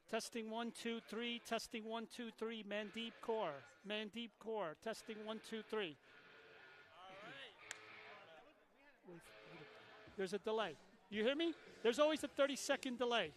Testing 1, 2, 3. Testing 1, 2, 3. Man deep core. Man deep core. Testing 1, 2, 3. There's a delay. You hear me? There's always a 30-second delay.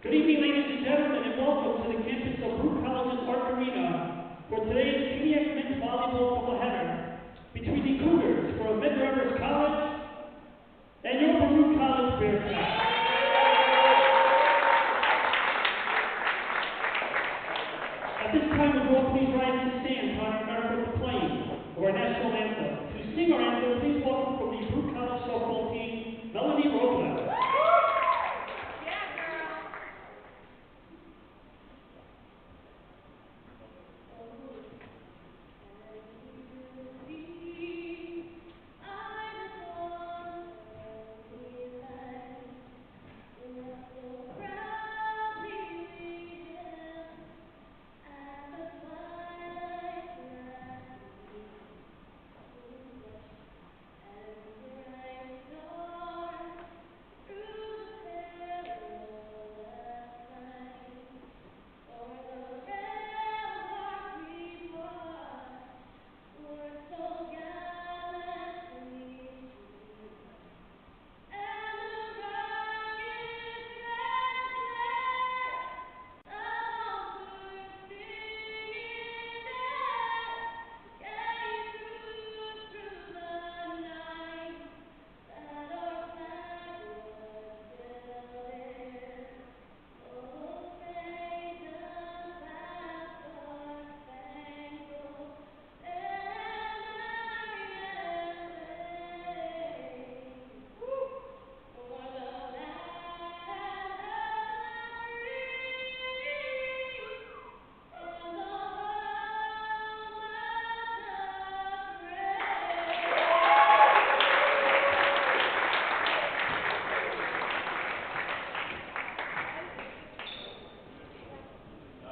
Good evening, ladies and gentlemen, and welcome to the campus of Baruch College's Arc Arena for today's CUNYAC men's volleyball doubleheader between the Cougars from Medgar College and your Baruch College Bearcats. At this time, would you all please rise and stand on our playing of our national anthem. To sing our anthem, please welcome from the Baruch College softball team, Melanie Robles.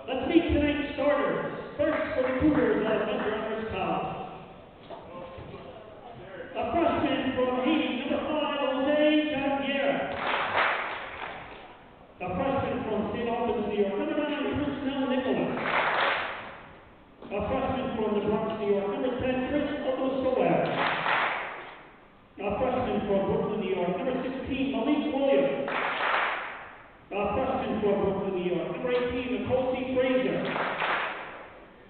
Let's meet tonight's starters. First for the Cougars out of Medgar College. A freshman from Haiti, number 5, Jose Javier. A freshman from St. Albans, New York, number 9, Christelle Nicholas. A freshman from the Bronx, New York, number 10, Chris Otosower. A freshman from Brooklyn, New York, number 16, Malik Williams. A freshman from Brooklyn, New York, number 18, Nicole C. Fraser.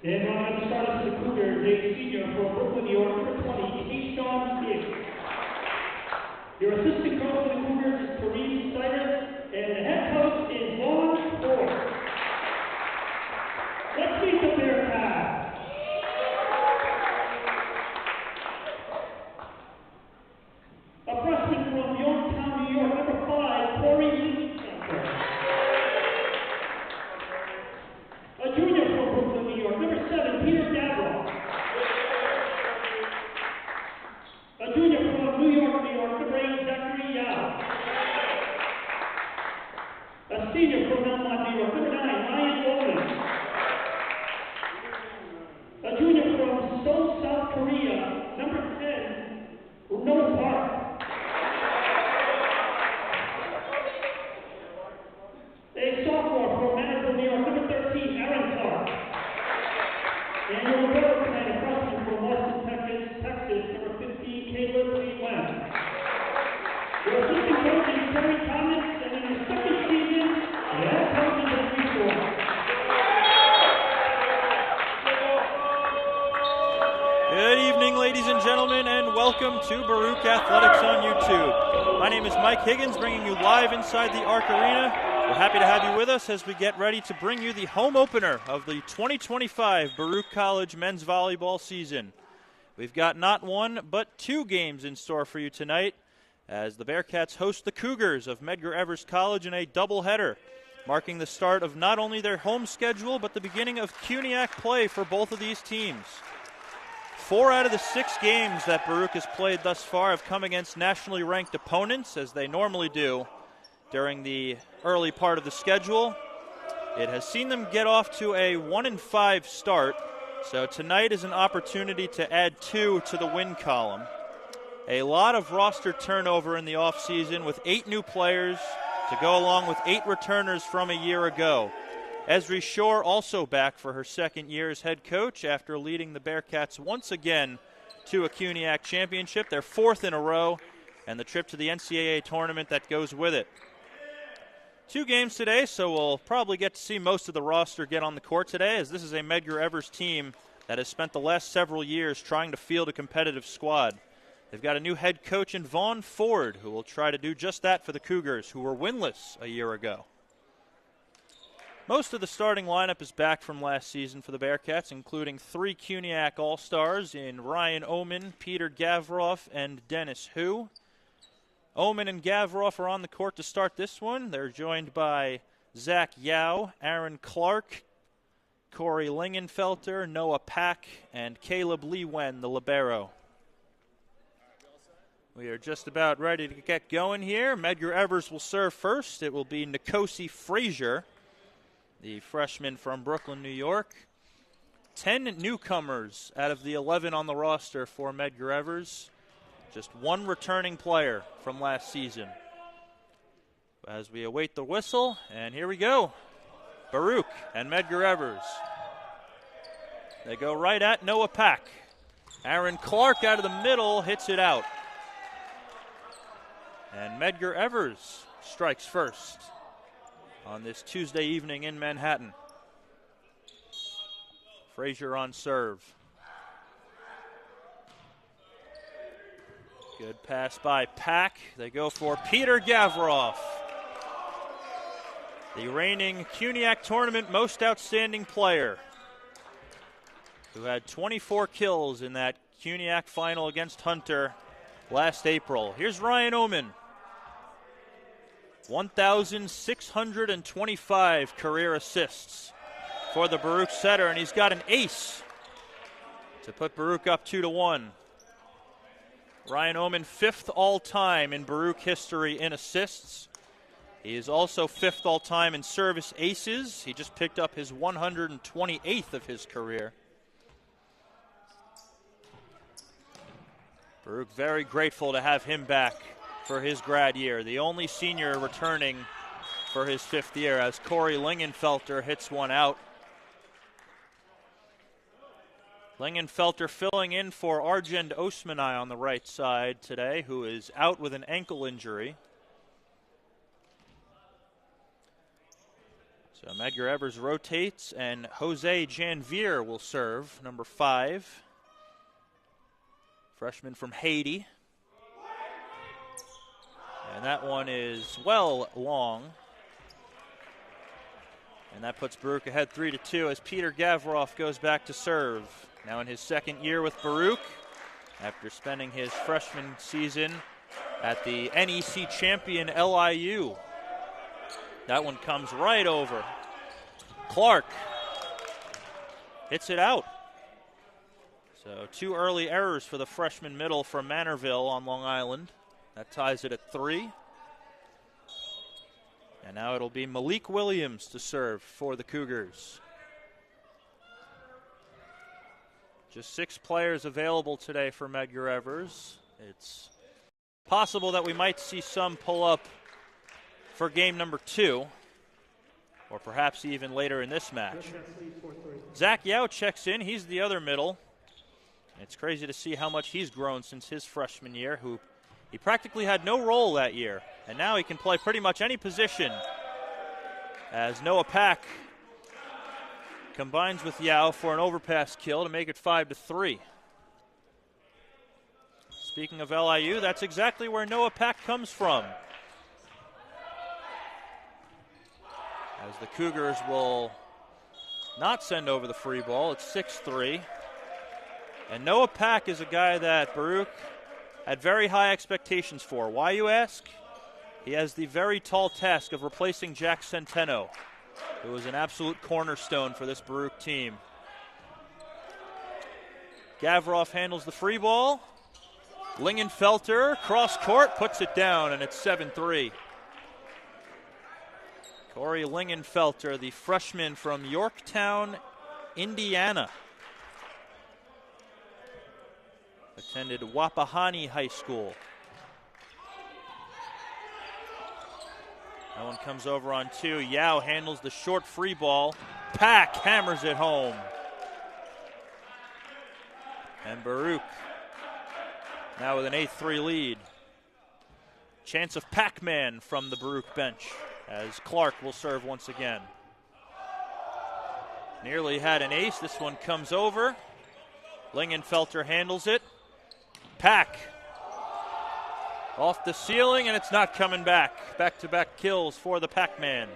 And on the start for the Cougars, a senior from Brooklyn, New York, number 20, Keyshawn Diggs. Your assistant coach for the Cougars is Therese Cyrus, and the head coach is Vaughn Ford. Let's meet the Bearcats. A freshman from Yorktown, New York, number 5, Corey Lee. A junior from Brooklyn, New York, number 7, Peter Gavril. A junior from New York, number 8, Zachary Yao. A senior from Belmont, New York, number 9, Ryan Bowman. A junior from Seoul, South Korea, number 10, Noah Park. A sophomore from Medgar, New York, number 13, Aaron Clark. And your reporter tonight, a freshman from Austin, Texas, number 15, Caleb Lee West. Your assistant coach is Terry Thomas, and in his second season, the head coach is Henry Shore. Good evening, ladies and gentlemen, and welcome to Baruch Athletics on YouTube. My name is Mike Higgins, bringing you live inside the Arc Arena. We're happy to have you with us as we get ready to bring you the home opener of the 2025 Baruch College men's volleyball season. We've got not one, but 2 games in store for you tonight as the Bearcats host the Cougars of Medgar College in a doubleheader, marking the start of not only their home schedule, but the beginning of CUNYAC play for both of these teams. 4 out of the 6 games that Baruch has played thus far have come against nationally ranked opponents, as they normally do during the early part of the schedule. It has seen them get off to a 1-5 start, so tonight is an opportunity to add 2 to the win column. A lot of roster turnover in the offseason with 8 new players to go along with 8 returners from a year ago. Esri Shore also back for her second year as head coach after leading the Bearcats once again to a CUNYAC championship, their 4th in a row, and the trip to the NCAA tournament that goes with it. 2 games today, so we'll probably get to see most of the roster get on the court today, as this is a Medgar Evers team that has spent the last several years trying to field a competitive squad. They've got a new head coach in Vaughn Ford, who will try to do just that for the Cougars, who were winless a year ago. Most of the starting lineup is back from last season for the Bearcats, including 3 CUNYAC All-Stars in Ryan Oman, Peter Gavroff, and Dennis Hu. Oman and Gavroff are on the court to start this one. They're joined by Zach Yao, Aaron Clark, Corey Lingenfelter, Noah Pack, and Caleb Lee Wen, the libero. We are just about ready to get going here. Medgar Evers will serve first. It will be Nikosi Frazier, the freshman from Brooklyn, New York. 10 newcomers out of the 11 on the roster for Medgar Evers. Just 1 returning player from last season. As we await the whistle, and here we go. Baruch and Medgar Evers. They go right at Noah Pack. Aaron Clark out of the middle hits it out. And Medgar Evers strikes first on this Tuesday evening in Manhattan. Frazier on serve. Good pass by Pack. They go for Peter Gavroff, the reigning CUNYAC tournament most outstanding player, who had 24 kills in that CUNYAC final against Hunter last April. Here's Ryan Oman. 1,625 career assists for the Baruch setter, and he's got an ace to put Baruch up 2-1. Ryan Oman, 5th all-time in Baruch history in assists. He is also 5th all-time in service aces. He just picked up his 128th of his career. Baruch very grateful to have him back for his grad year, the only senior returning for his 5th year, as Corey Lingenfelter hits one out. Lingenfelter filling in for Arjend Osmanai on the right side today, who is out with an ankle injury. So Medgar Evers rotates, and Jose Janvier will serve, number 5. Freshman from Haiti. And that one is well long. And that puts Baruch ahead 3-2 as Peter Gavroff goes back to serve. Now in his 2nd year with Baruch, after spending his freshman season at the NEC champion LIU. That one comes right over. Clark hits it out. So 2 early errors for the freshman middle from Manorville on Long Island. That ties it at 3. And now it'll be Malik Williams to serve for the Cougars. Just 6 players available today for Medgar Evers. It's possible that we might see some pull up for game number 2, or perhaps even later in this match. Zach Yao checks in. He's the other middle. It's crazy to see how much he's grown since his freshman year, he practically had no role that year, and now he can play pretty much any position, as Noah Pack combines with Yao for an overpass kill to make it 5-3. Speaking of LIU, that's exactly where Noah Pack comes from, as the Cougars will not send over the free ball. It's 6-3. And Noah Pack is a guy that Baruch had very high expectations for. Why, you ask? He has the very tall task of replacing Jack Centeno, who was an absolute cornerstone for this Baruch team. Gavroff handles the free ball. Lingenfelter, cross court, puts it down, and it's 7-3. Corey Lingenfelter, the freshman from Yorktown, Indiana. Attended Wapahani High School. That one comes over on 2. Yao handles the short free ball. Pack hammers it home. And Baruch now with an 8-3 lead. Chance of Pac-Man from the Baruch bench. as Clark will serve once again. Nearly had an ace. This one comes over. Lingenfelter handles it. Pack off the ceiling, and it's not coming back. Back-to-back kills for the Pac-Man.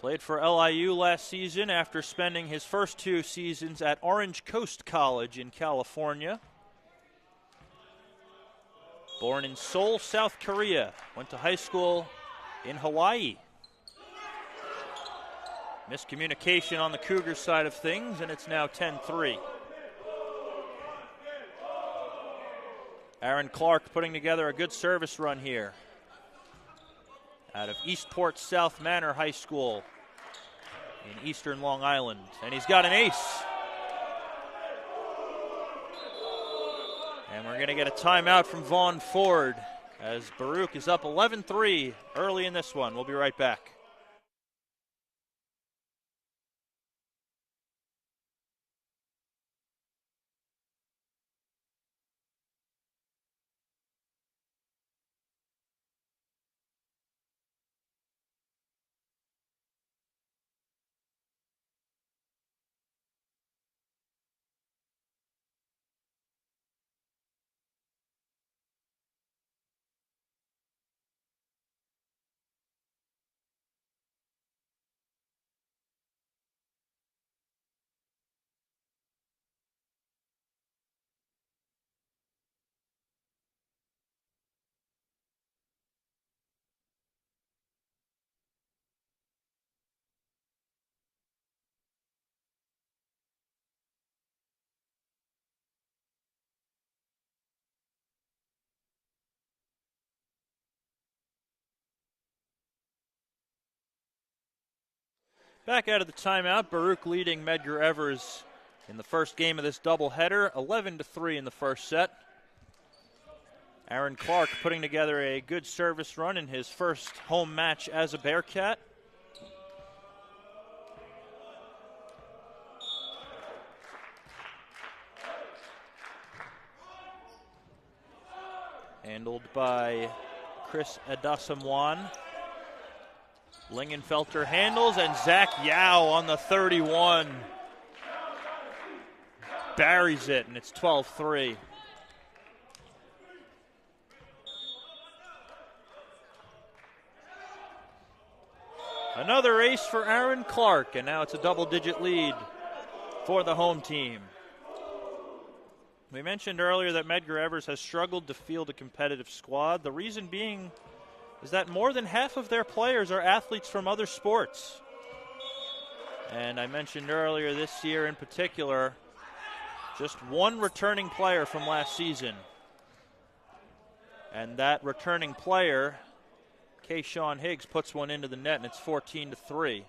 Played for LIU last season after spending his first 2 seasons at Orange Coast College in California. Born in Seoul, South Korea. Went to high school in Hawaii. Miscommunication on the Cougars side of things, and it's now 10-3. Aaron Clark putting together a good service run here. Out of Eastport South Manor High School in eastern Long Island. And he's got an ace. And we're going to get a timeout from Vaughn Ford as Baruch is up 11-3 early in this one. We'll be right back. Back out of the timeout, Baruch leading Medgar Evers in the first game of this doubleheader, 11-3 in the first set. Aaron Clark putting together a good service run in his first home match as a Bearcat. Handled by Chris Adasamwan. Lingenfelter handles, and Zach Yao on the 31. Buries it, and it's 12-3. Another ace for Aaron Clark, and now it's a double-digit lead for the home team. We mentioned earlier that Medgar Evers has struggled to field a competitive squad. The reason being is that more than half of their players are athletes from other sports. And I mentioned earlier this year in particular, just one returning player from last season. And that returning player, Kayshawn Higgs, puts one into the net, and it's 14-3.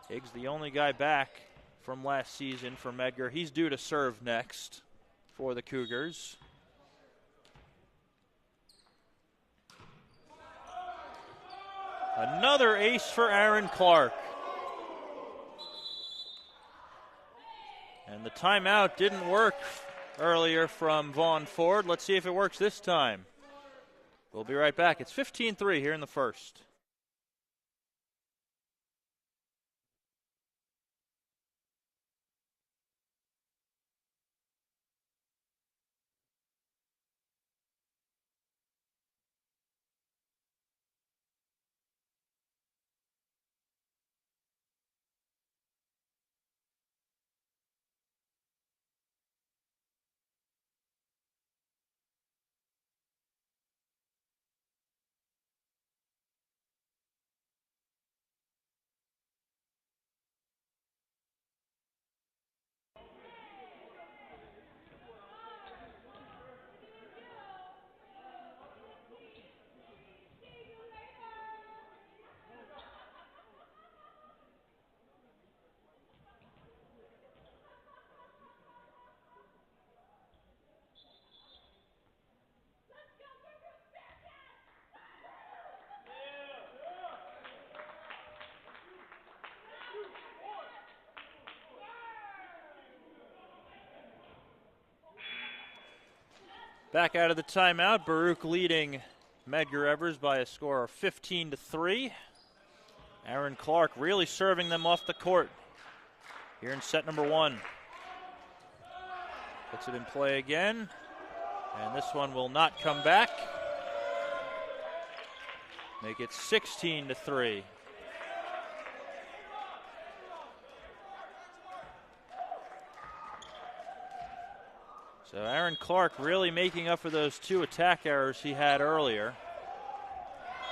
Higgs, the only guy back from last season for Medgar. He's due to serve next for the Cougars. Another ace for Aaron Clark. And the timeout didn't work earlier from Vaughn Ford. Let's see if it works this time. We'll be right back. It's 15-3 here in the first. Back out of the timeout, Baruch leading Medgar Evers by a score of 15-3. Aaron Clark really serving them off the court here in set number 1. Puts it in play again, and this one will not come back. Make it 16-3. So Aaron Clark really making up for those 2 attack errors he had earlier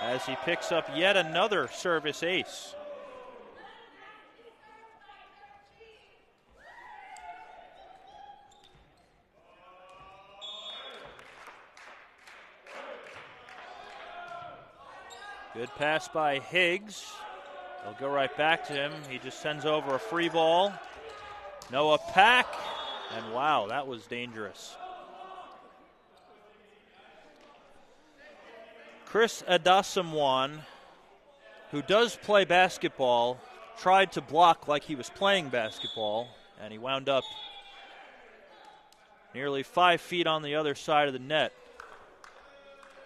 as he picks up yet another service ace. Good pass by Higgs. They'll go right back to him. He just sends over a free ball. Noah Pack. And wow, that was dangerous. Chris Adasamwan, who does play basketball, tried to block like he was playing basketball, and he wound up nearly 5 feet on the other side of the net.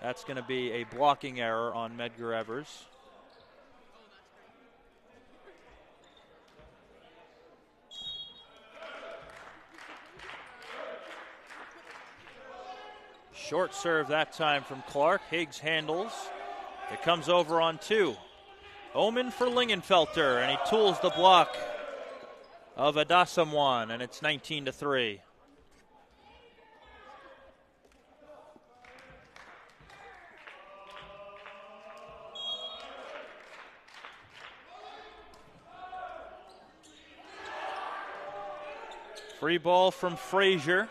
That's going to be a blocking error on Medgar Evers. Short serve that time from Clark. Higgs handles. It comes over on 2. Omen for Lingenfelter, and he tools the block of Adasamwan, and it's 19-3. Free ball from Frazier.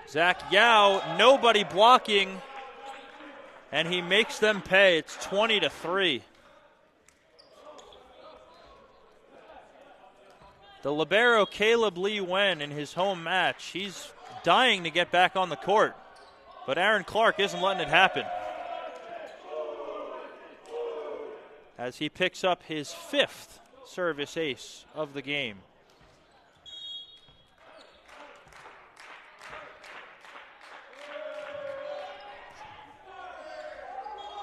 Zach Yao, nobody blocking, and he makes them pay. It's 20-3. The libero Caleb Lee Wen in his home match, he's dying to get back on the court, but Aaron Clark isn't letting it happen as he picks up his 5th service ace of the game.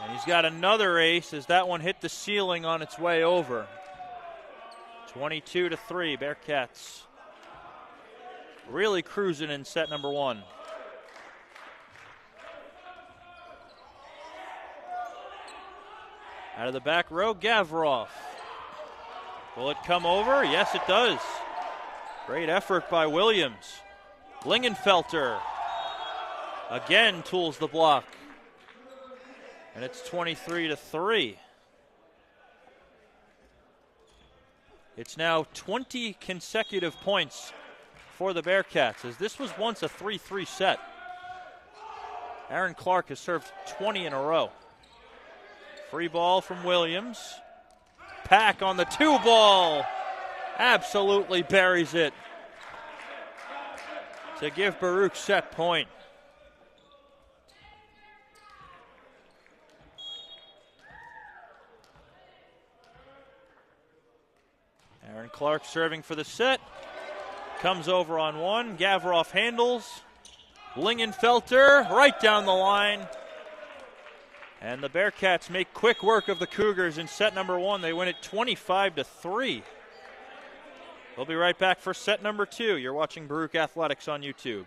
And he's got another ace as that one hit the ceiling on its way over. 22-3, Bearcats really cruising in set number 1. Out of the back row, Gavrov. Will it come over? Yes, it does. Great effort by Williams. Lingenfelter again tools the block. And it's 23-3. It's now 20 consecutive points for the Bearcats, as this was once a 3-3 set. Aaron Clark has served 20 in a row. Free ball from Williams. Pack on the 2-ball. Absolutely buries it to give Baruch set point. Aaron Clark serving for the set. Comes over on 1. Gavrov handles. Lingenfelter right down the line. And the Bearcats make quick work of the Cougars in set number 1. They win it 25-3. We'll be right back for set number 2. You're watching Baruch Athletics on YouTube.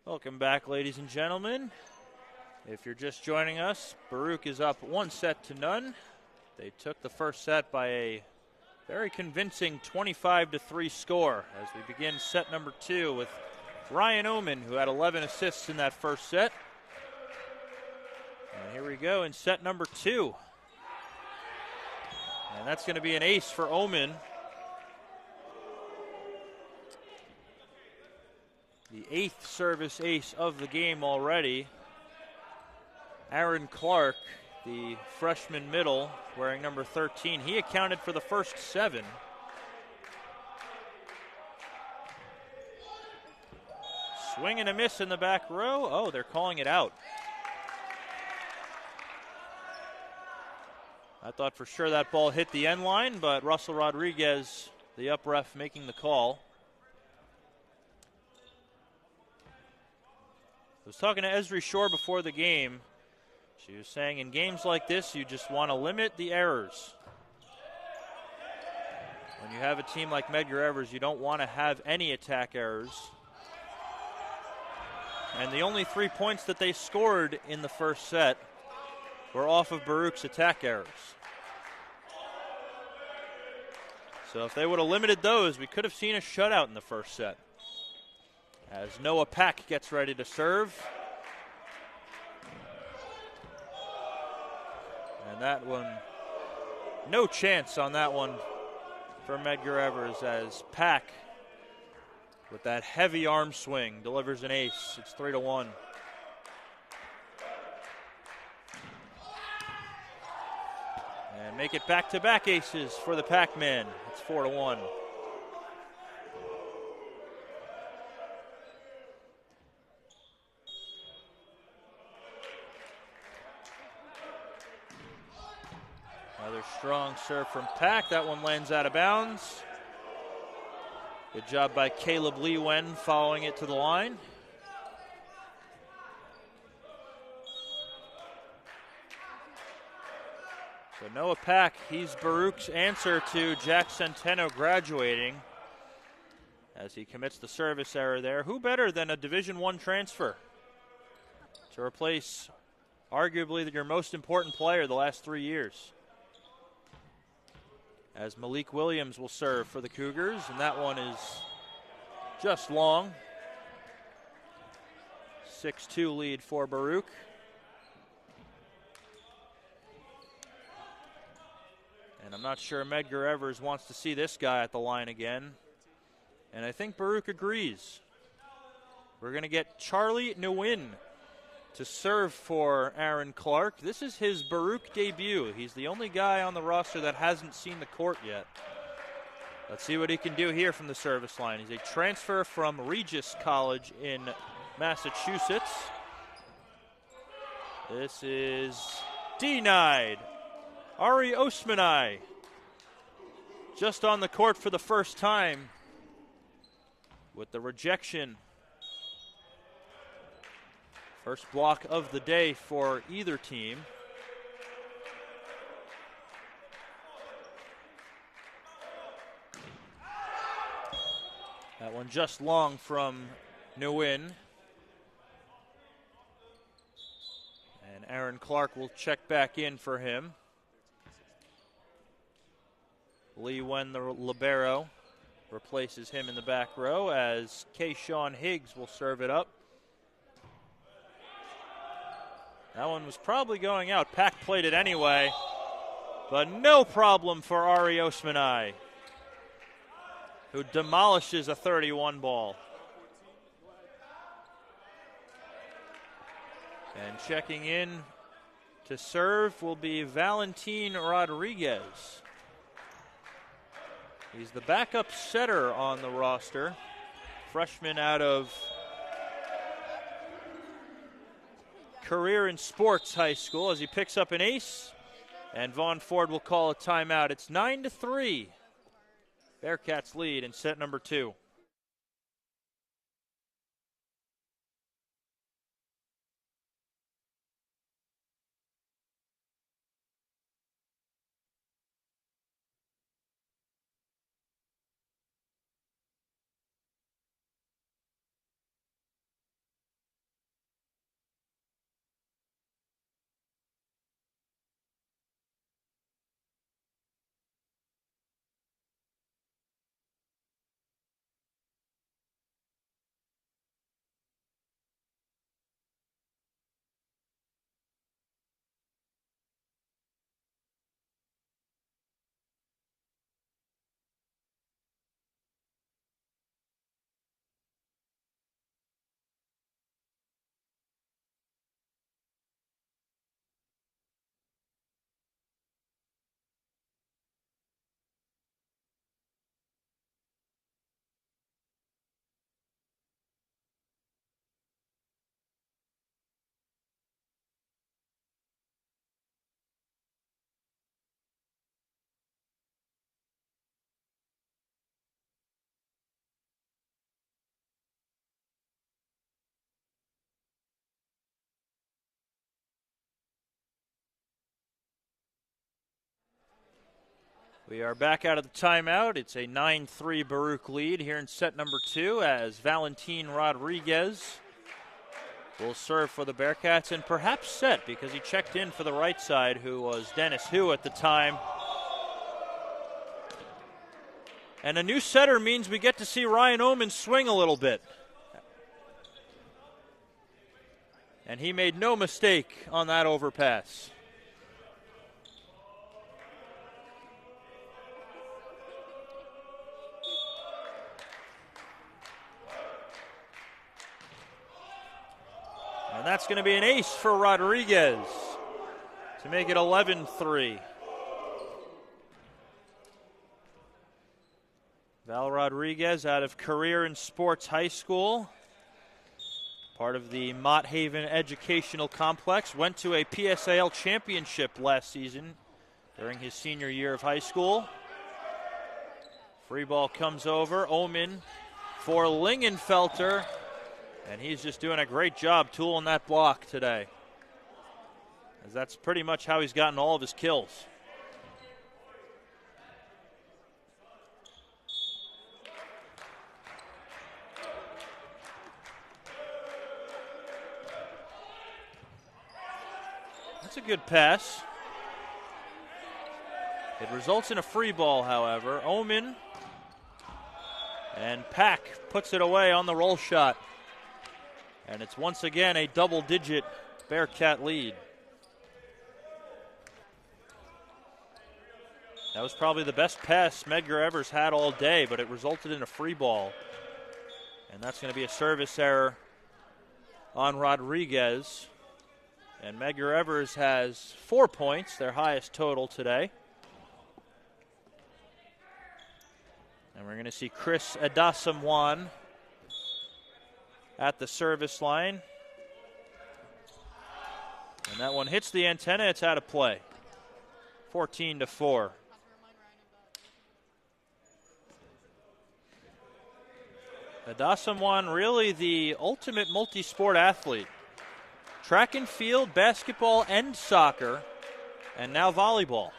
Welcome back, ladies and gentlemen. If you're just joining us, Baruch is up 1-0. They took the first set by a very convincing 25-3 score as we begin set number 2 with Ryan Oman, who had 11 assists in that first set. And here we go in set number 2. And that's going to be an ace for Oman. The 8th service ace of the game already. Aaron Clark, the freshman middle, wearing number 13. He accounted for the first 7. Swing and a miss in the back row. Oh, they're calling it out. I thought for sure that ball hit the end line, but Russell Rodriguez, the up ref, making the call. I was talking to Esri Shore before the game. She was saying in games like this, you just want to limit the errors. When you have a team like Medgar Evers, you don't want to have any attack errors. And the only 3 points that they scored in the first set were off of Baruch's attack errors. So if they would have limited those, we could have seen a shutout in the first set. As Noah Pack gets ready to serve. And that one, no chance on that one for Medgar Evers as Pack, with that heavy arm swing, delivers an ace. It's 3-1. And make it back-to-back aces for the Pac-Man. It's 4-1. Another strong serve from Pack. That one lands out of bounds. Good job by Caleb Lee Wen following it to the line. So Noah Pack, he's Baruch's answer to Jack Centeno graduating as he commits the service error there. Who better than a Division I transfer to replace arguably your most important player the last 3 years? As Malik Williams will serve for the Cougars, and that one is just long. 6-2 lead for Baruch. And I'm not sure Medgar Evers wants to see this guy at the line again. And I think Baruch agrees. We're going to get Charlie Nguyen to serve for Aaron Clark. This is his Baruch debut. He's the only guy on the roster that hasn't seen the court yet. Let's see what he can do here from the service line. He's a transfer from Regis College in Massachusetts. This is denied. Ari Osmanai just on the court for the first time with the rejection. First block of the day for either team. That one just long from Nguyen. And Aaron Clark will check back in for him. Lee Wen, the libero, replaces him in the back row as Kayshawn Higgs will serve it up. That one was probably going out. Pack played it anyway, but no problem for Ari Osmanai, who demolishes a 31 ball. And checking in to serve will be Valentin Rodriguez. He's the backup setter on the roster, freshman out of Career in Sports High School, as he picks up an ace, and Vaughn Ford will call a timeout. It's 9-3. Bearcats lead in set number 2. We are back out of the timeout. It's a 9-3 Baruch lead here in set number 2 as Valentin Rodriguez will serve for the Bearcats and perhaps set because he checked in for the right side, who was Dennis Hu at the time. And a new setter means we get to see Ryan Oman swing a little bit. And he made no mistake on that overpass. And that's going to be an ace for Rodriguez to make it 11-3. Val Rodriguez out of Career and Sports High School, part of the Mott Haven Educational Complex, went to a PSAL championship last season during his senior year of high school. Free ball comes over, Oman for Lingenfelter, and he's just doing a great job tooling that block today, as that's pretty much how he's gotten all of his kills. That's a good pass. It results in a free ball, however. Oman and Pack puts it away on the roll shot. And it's once again a double-digit Bearcat lead. That was probably the best pass Medgar Evers had all day, but it resulted in a free ball. And that's going to be a service error on Rodriguez. And Medgar Evers has 4 points, their highest total today. And we're going to see Chris Adasamwan at the service line. And that one hits the antenna, it's out of play. 14-4. Adasamwan really the ultimate multi-sport athlete. Track and field, basketball, and soccer, and now volleyball.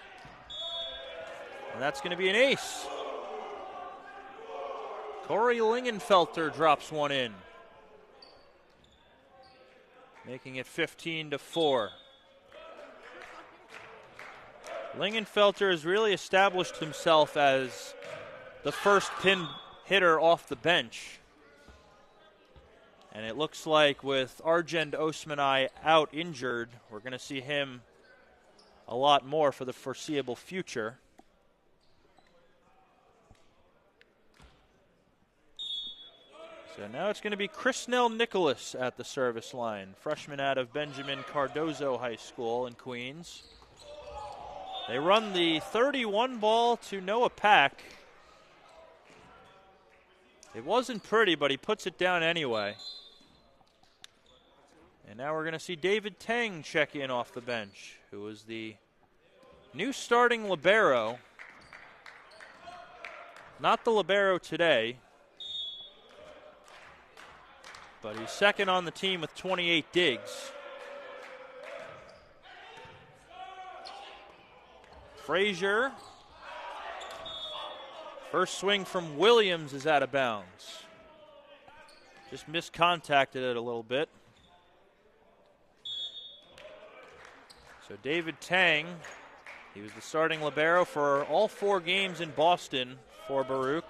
And that's going to be an ace. Corey Lingenfelter drops one in, making it 15-4. Lingenfelter has really established himself as the first pin hitter off the bench. And it looks like with Arjend Osmanai out injured, we're going to see him a lot more for the foreseeable future. So now it's going to be Chrisnell Nicholas at the service line, freshman out of Benjamin Cardozo High School in Queens. They run the 31 ball to Noah Pack. It wasn't pretty, but he puts it down anyway. And now we're going to see David Tang check in off the bench, who is the new starting libero. Not the libero today, but he's second on the team with 28 digs. Frazier. First swing from Williams is out of bounds. Just miscontacted it a little bit. So David Tang, he was the starting libero for all 4 games in Boston for Baruch.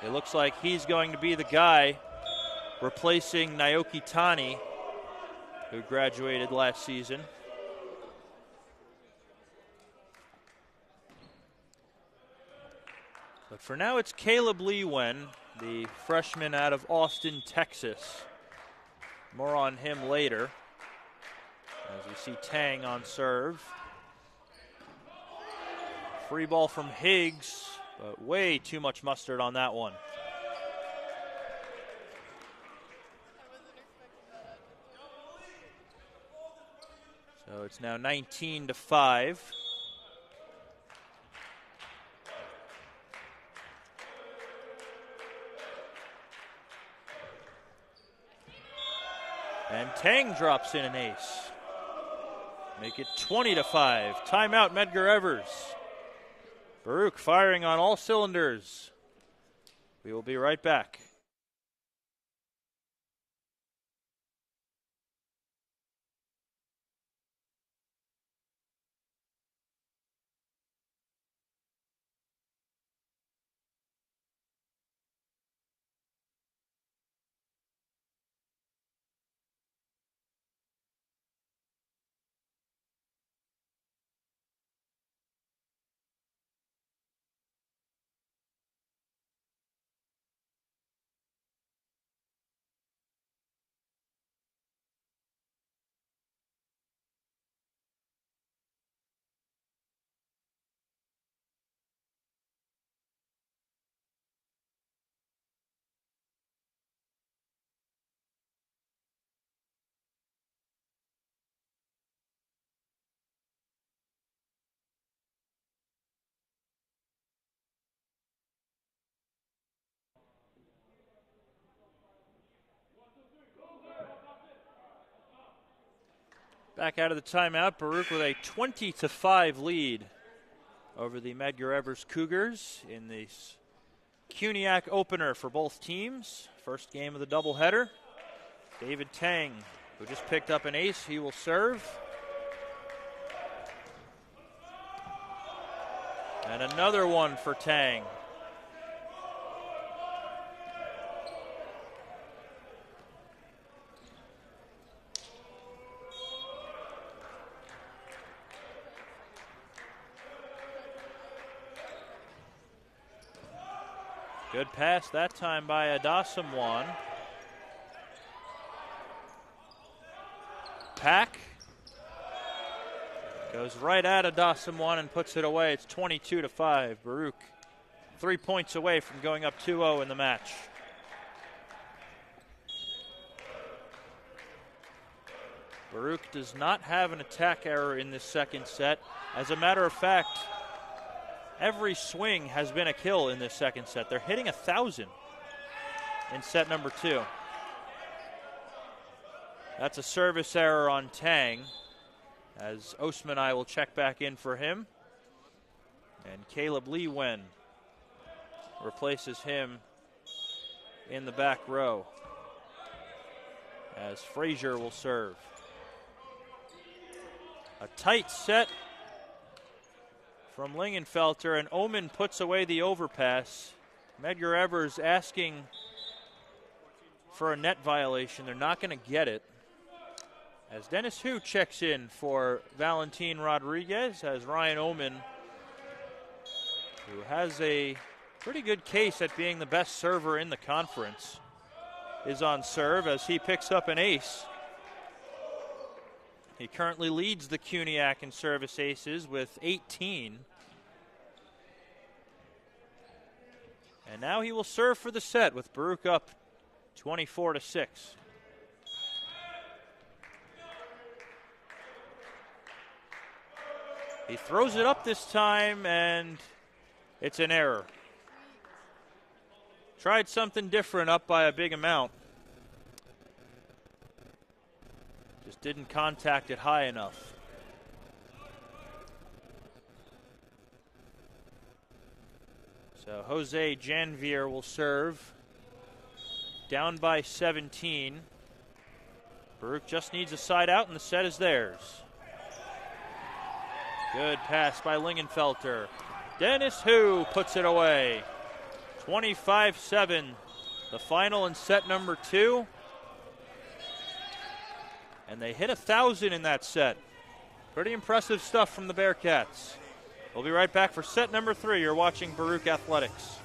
It looks like he's going to be the guy replacing Naoki Tani, who graduated last season. But for now, it's Caleb Leewen, the freshman out of Austin, Texas. More on him later, as we see Tang on serve. Free ball from Higgs, but way too much mustard on that one. So it's now 19-5. And Tang drops in an ace. Make it 20-5. Timeout, Medgar Evers. Baruch firing on all cylinders. We will be right back. Back out of the timeout, Baruch with a 20-5 lead over the Medgar Evers Cougars in this CUNYAC opener for both teams. First game of the doubleheader. David Tang, who just picked up an ace, he will serve. And another one for Tang. Good pass that time by Adasamwan. Pack goes right at Adasamwan and puts it away. It's 22-5. Baruch 3 points away from going up 2-0 in the match. Baruch does not have an attack error in this second set. As a matter of fact, every swing has been a kill in this second set. They're hitting 1,000 in set number 2. That's a service error on Tang, as Osmanai will check back in for him. And Caleb Lee Wen replaces him in the back row, as Frazier will serve. A tight set from Lingenfelter, and Omen puts away the overpass. Medgar Evers asking for a net violation. They're not going to get it. As Dennis Hu checks in for Valentin Rodriguez, as Ryan Omen, who has a pretty good case at being the best server in the conference, is on serve as he picks up an ace. He currently leads the CUNYAC in service aces with 18. And now he will serve for the set with Baruch up 24-6. He throws it up this time, and it's an error. Tried something different up by a big amount. Just didn't contact it high enough. So Jose Janvier will serve. Down by 17. Baruch just needs a side out, and the set is theirs. Good pass by Lingenfelter. Dennis Hu puts it away. 25-7. The final in set number 2. And they hit 1,000 in that set. Pretty impressive stuff from the Bearcats. We'll be right back for set number 3. You're watching Baruch Athletics.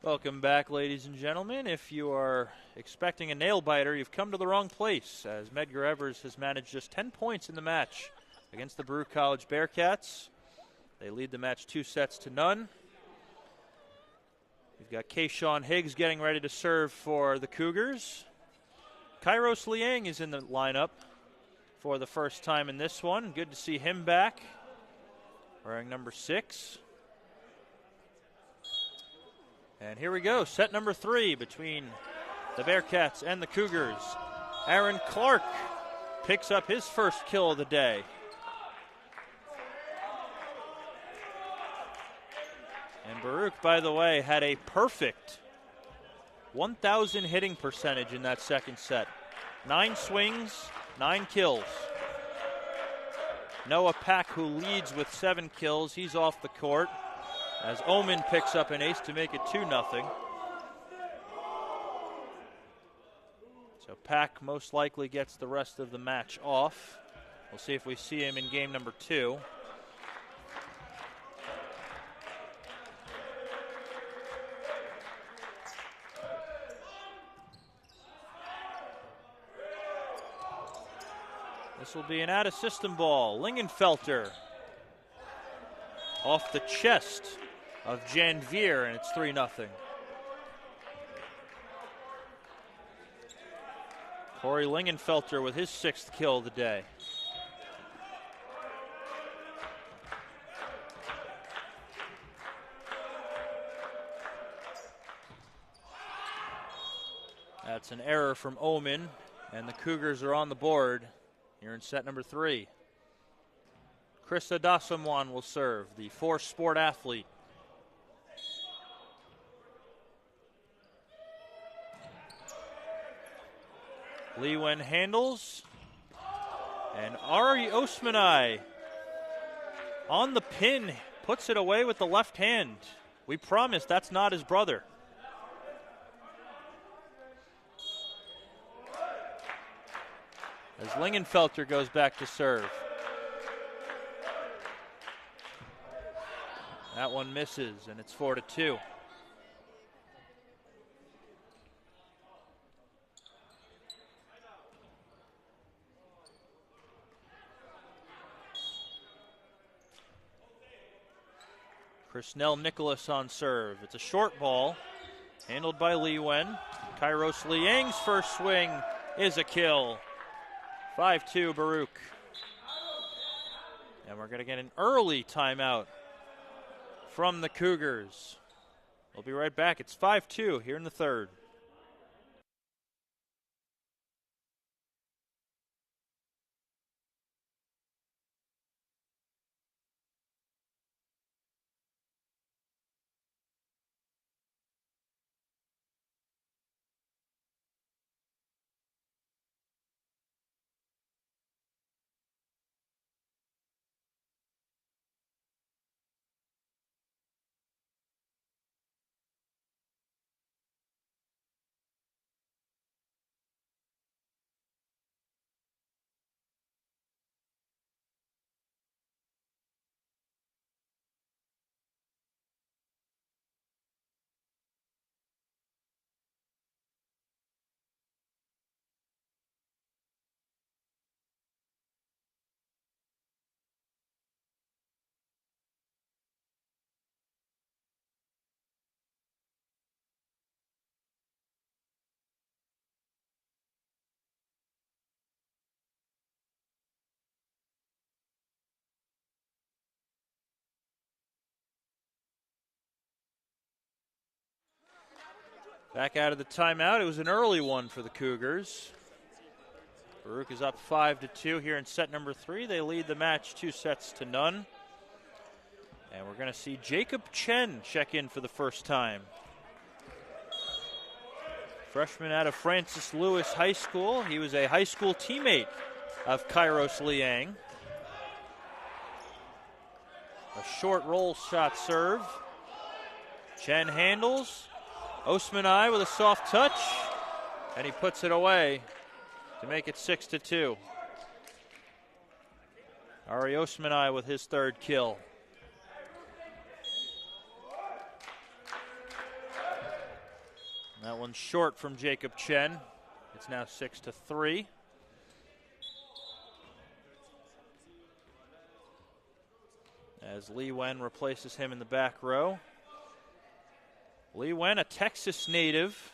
Welcome back, ladies and gentlemen. If you are expecting a nail biter, you've come to the wrong place, as Medgar Evers has managed just 10 points in the match against the Baruch College Bearcats. They lead the match 2-0. We've got Kayshawn Higgs getting ready to serve for the Cougars. Kairos Liang is in the lineup for the first time in this one. Good to see him back, wearing number 6. And here we go, set number 3 between the Bearcats and the Cougars. Aaron Clark picks up his first kill of the day. And Baruch, by the way, had a perfect 1,000 hitting percentage in that second set. 9 swings, 9 kills. Noah Pack, who leads with 7 kills, he's off the court, as Omen picks up an ace to make it 2-0. So Pack most likely gets the rest of the match off. We'll see if we see him in game number 2. This will be an out-of-system ball. Lingenfelter off the chest of Janvier, and it's 3-0. Corey Lingenfelter with his 6th kill of the day. That's an error from Omen, and the Cougars are on the board here in set number 3. Chris Adasamwan will serve, the force sport athlete. Lee Wen handles, and Ari Osmanai on the pin, puts it away with the left hand. We promise that's not his brother. As Lingenfelter goes back to serve. That one misses, and it's 4-2. Chrisnell Nicholas on serve. It's a short ball, handled by Lee Wen. Kairos Liang's first swing is a kill. 5-2 Baruch. And we're going to get an early timeout from the Cougars. We'll be right back. It's 5-2 here in the third. Back out of the timeout. It was an early one for the Cougars. Baruch is up 5-2 here in set number 3. They lead the match 2-0. And we're going to see Jacob Chen check in for the first time. Freshman out of Francis Lewis High School. He was a high school teammate of Kairos Liang. A short roll shot serve. Chen handles. Osmanai with a soft touch, and he puts it away to make it 6-2. Ari Osmanai with his 3rd kill. That one's short from Jacob Chen. It's now 6-3. As Li Wen replaces him in the back row. Li Wen, a Texas native,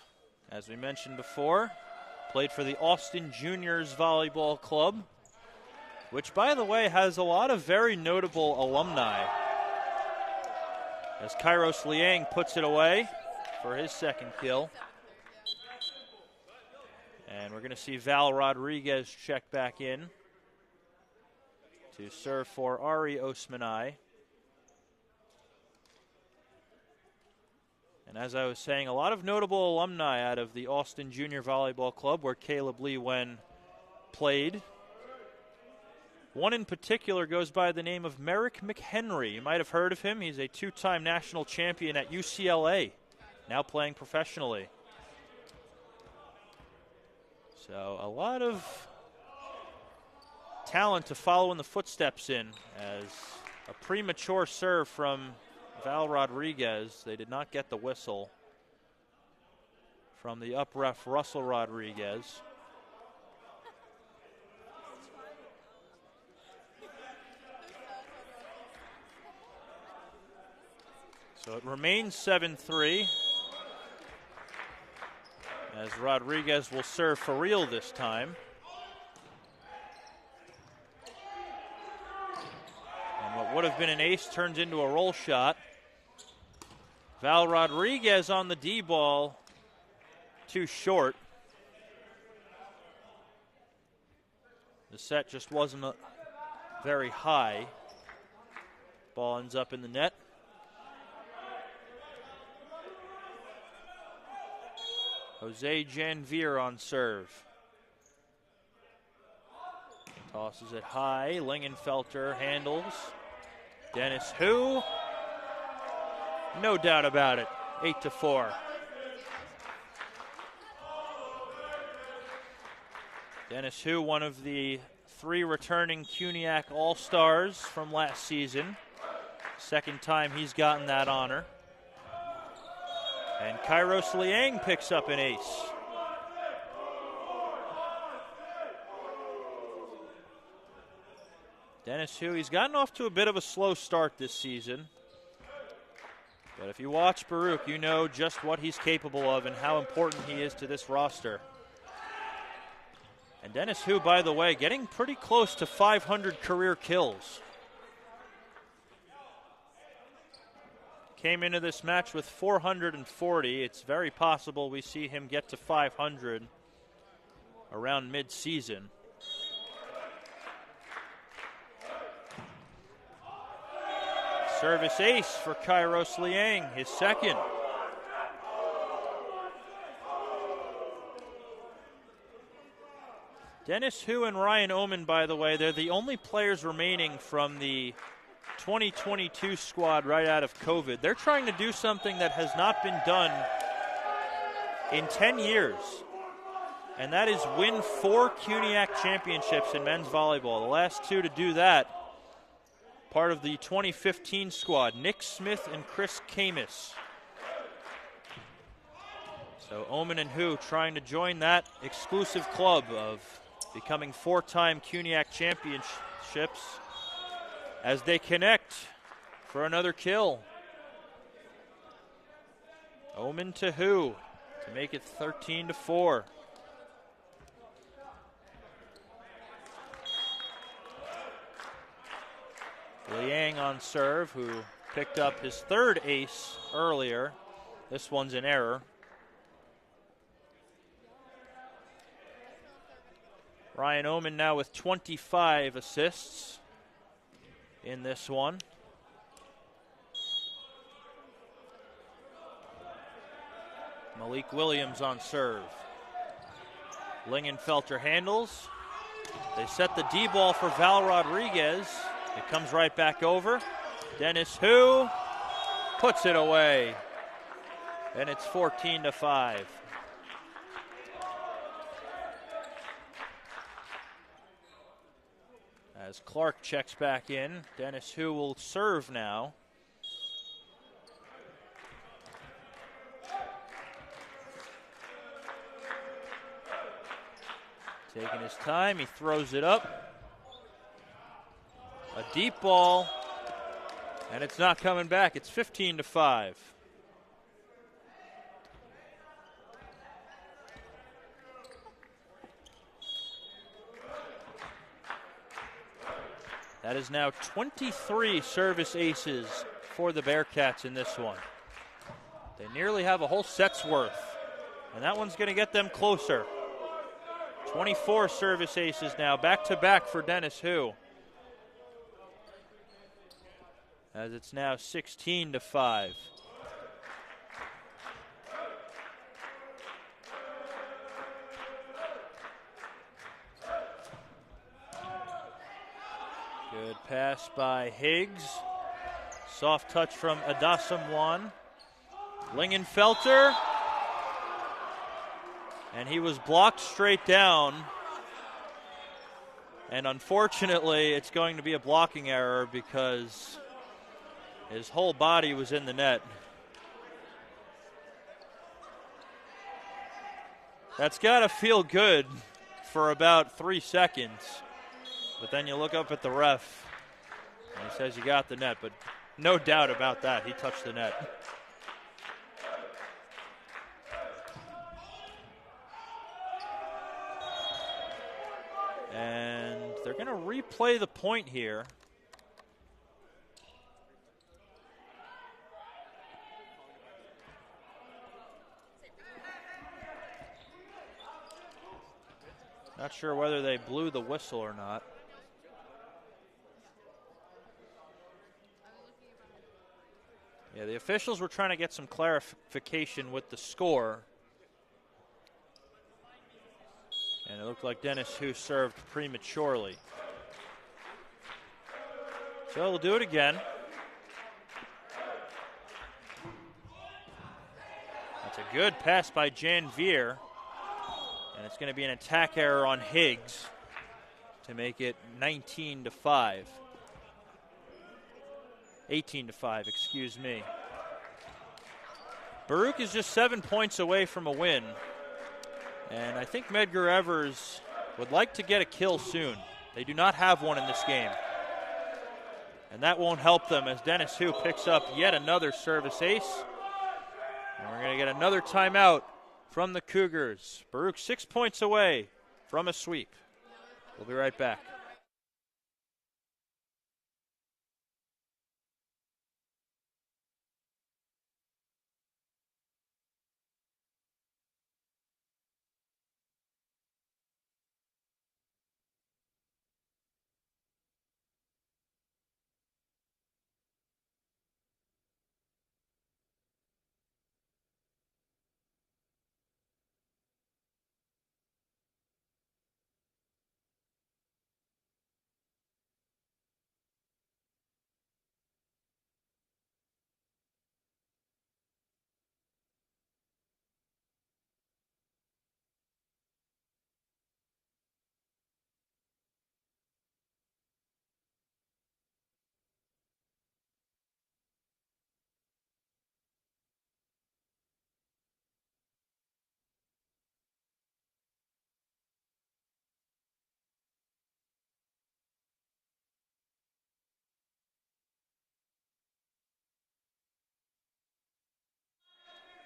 as we mentioned before, played for the Austin Juniors Volleyball Club, which, by the way, has a lot of very notable alumni. As Kairos Liang puts it away for his second kill. And we're going to see Val Rodriguez check back in to serve for Ari Osmanai. And as I was saying, a lot of notable alumni out of the Austin Junior Volleyball Club where Caleb Li Wen played. One in particular goes by the name of Merrick McHenry. You might have heard of him. He's a two-time national champion at UCLA, now playing professionally. So a lot of talent to follow in the footsteps in, as a premature serve from Val Rodriguez. They did not get the whistle from the up-ref Russell Rodriguez. So it remains 7-3. As Rodriguez will serve for real this time. And what would have been an ace turns into a roll shot. Val Rodriguez on the D ball, too short. The set just wasn't very high. Ball ends up in the net. Jose Janvier on serve. Tosses it high. Lingenfelter handles. Dennis Hu. No doubt about it. 8-4. Dennis Hu, one of the 3 returning CUNYAC All-Stars from last season. Second time he's gotten that honor. And Kairos Liang picks up an ace. Dennis Hu, he's gotten off to a bit of a slow start this season. But if you watch Baruch, you know just what he's capable of and how important he is to this roster. And Dennis Hu, by the way, getting pretty close to 500 career kills. Came into this match with 440. It's very possible we see him get to 500 around mid-season. Service ace for Kairos Liang, his second. Dennis Hu and Ryan Oman, by the way, they're the only players remaining from the 2022 squad right out of COVID. They're trying to do something that has not been done in 10 years, and that is win 4 CUNYAC championships in men's volleyball. The last 2 to do that, part of the 2015 squad, Nick Smith and Chris Camus. So Oman and Hu trying to join that exclusive club of becoming 4-time CUNYAC championships as they connect for another kill. Oman to Hu to make it 13-4. Liang on serve, who picked up his 3rd ace earlier. This one's an error. Ryan Oman now with 25 assists in this one. Malik Williams on serve. Lingenfelter handles. They set the D ball for Val Rodriguez. It comes right back over. Dennis Hu puts it away. And it's 14-5. As Clark checks back in, Dennis Hu will serve now. Taking his time, he throws it up. A deep ball, and it's not coming back. It's 15-5. That is now 23 service aces for the Bearcats in this one. They nearly have a whole set's worth, and that one's going to get them closer. 24 service aces now, back-to-back for Dennis Hu. As it's now 16-5. Good pass by Higgs. Soft touch from Adasamwan. Lingenfelter. And he was blocked straight down. And unfortunately, it's going to be a blocking error because his whole body was in the net. That's got to feel good for about 3 seconds. But then you look up at the ref, and he says you got the net. But no doubt about that, he touched the net. And they're going to replay the point here. Not sure whether they blew the whistle or not. Yeah, the officials were trying to get some clarification with the score. And it looked like Dennis Hu served prematurely. So we'll do it again. That's a good pass by Jan Veer. And it's going to be an attack error on Higgs to make it 19-5. 18-5, excuse me. Baruch is just 7 points away from a win. And I think Medgar Evers would like to get a kill soon. They do not have one in this game. And that won't help them as Dennis Hu picks up yet another service ace. And we're going to get another timeout from the Cougars. Baruch 6 points away from a sweep. We'll be right back.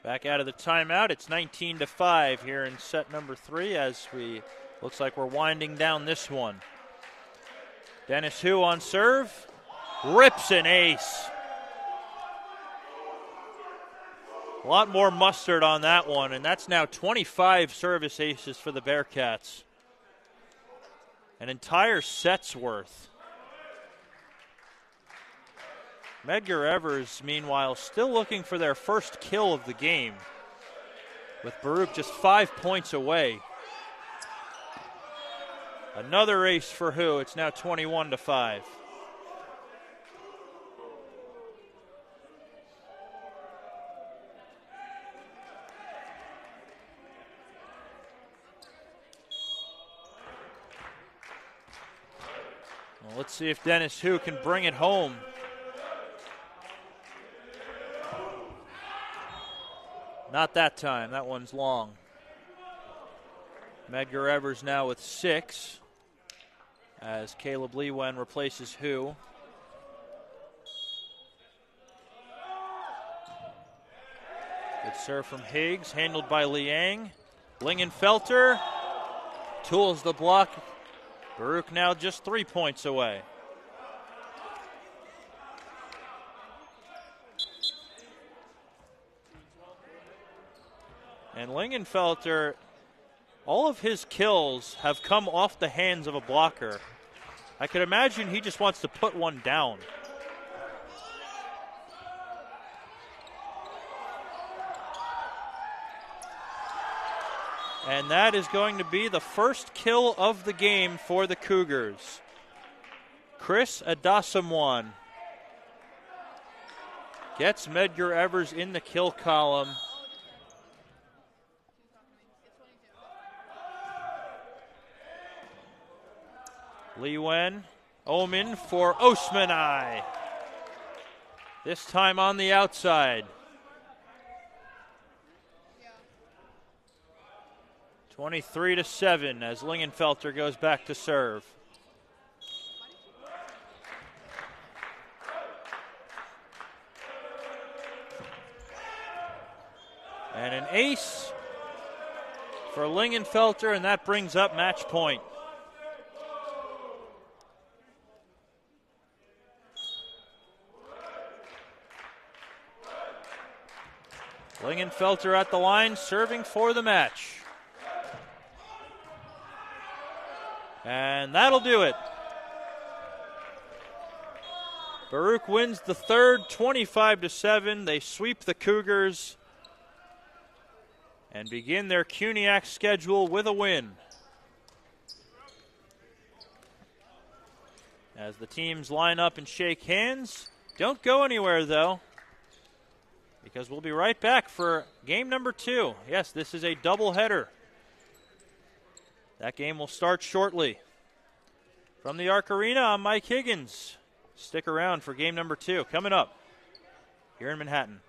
Back out of the timeout. It's 19-5 here in set number 3 as looks like we're winding down this one. Dennis Hu on serve. Rips an ace. A lot more mustard on that one, and that's now 25 service aces for the Bearcats. An entire set's worth. Medgar Evers, meanwhile, still looking for their first kill of the game, with Baruch just 5 points away. Another ace for Hu. It's now 21-5. Well, let's see if Dennis Hu can bring it home. Not that time. That one's long. Medgar Evers now with 6 as Caleb Leewen replaces Hu. Good serve from Higgs, handled by Liang. Lingenfelter tools the block. Baruch now just 3 points away. And Lingenfelter, all of his kills have come off the hands of a blocker. I could imagine he just wants to put one down. And that is going to be the first kill of the game for the Cougars. Chris Adasamwan gets Medgar Evers in the kill column. Leewen, Omen for Osmanai. This time on the outside. 23-7 as Lingenfelter goes back to serve. And an ace for Lingenfelter, and that brings up match point. Lingenfelter at the line, serving for the match. And that'll do it. Baruch wins the third, 25-7. They sweep the Cougars and begin their CUNYAC schedule with a win. As the teams line up and shake hands, don't go anywhere though, because we'll be right back for game number 2. Yes, this is a doubleheader. That game will start shortly. From the Arc Arena, I'm Mike Higgins. Stick around for game number 2 coming up here in Manhattan.